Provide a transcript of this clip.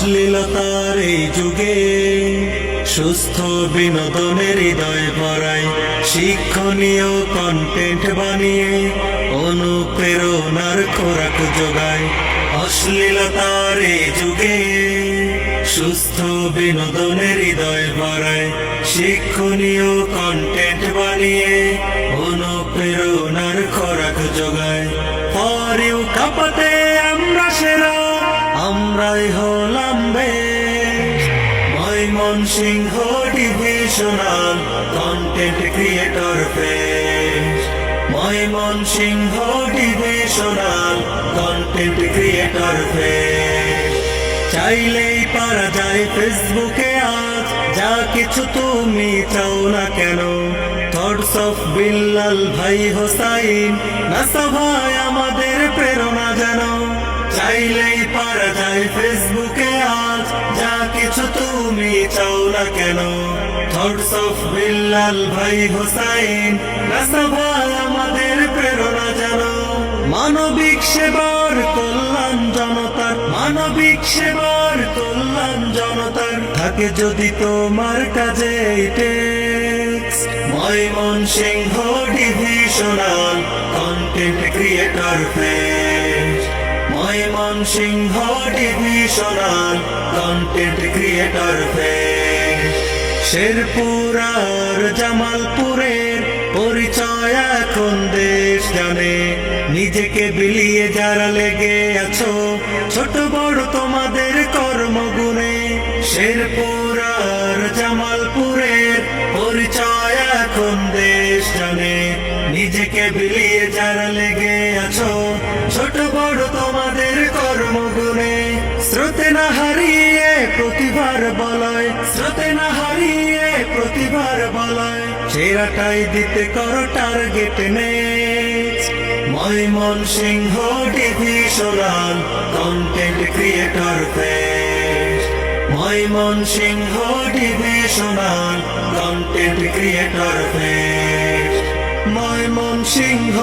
অশ্লীলতার এই যুগে সুস্থ বিনোদনের হৃদয় ভরায়, শিক্ষণীয় কন্টেন্ট বানিয়ে অনুপ্রেরণার খোরাক যোগায়। অশ্লীলতার এই যুগে সুস্থ বিনোদনের হৃদয় ভরায়, শিক্ষণীয় কন্টেন্ট বানিয়ে অনুপ্রেরণার খোরাক যোগায়। ফর ইউ কাঁপাতে আমরা সেরা, আমরাই হলাম best. Mymensingh divisional content creator fest. Mymensingh divisional content creator fest. চাইলেই পারা যায় ফেসবুকে আজ যা কিছু তুমি চাও না কেন। থটস অফ বিল্লাল ভাই হোসাইন, নাসা ভাই আমাদের প্রেরণা যেন। চাইলেই পারা যায় ফেসবুকে আজ যা কিছু তুমি চাও না কেন। থটস অফ বিল্লাল ভাই হোসাইন, নাসা ভাই আমাদের প্রেরণা যেন। মানবিক সেবার কল্যাণ জনতার, মানবিক সেবার কল্যাণ জনতার থাকে যদি তোমার কাজে text. Mymensingh divisional content creator fest. Mymensingh divisional content creator fest. Sherpur আর জামালপুরের পরিচয় এখন দেশ জানে। নিজেকে বিলিয়ে যারা লেগে আছো ছোট বড় তোমাদের কর্মগুণে। শেরপুর আর জামালপুরের পরিচয় এখন দেশ জানে। নিজেকে বিলিয়ে যারা লেগে আছো ছোট বড় তোমাদের কর্মগুণে। স্রোতে না হারিয়ে প্রতিভার বলয়, স্রোতে না হারিয়ে প্রতিভার বলয়। সেরাটাই দিতে করো target next. Mymensingh divisional content creator fest. Mymensingh divisional content creator fest. Mymensingh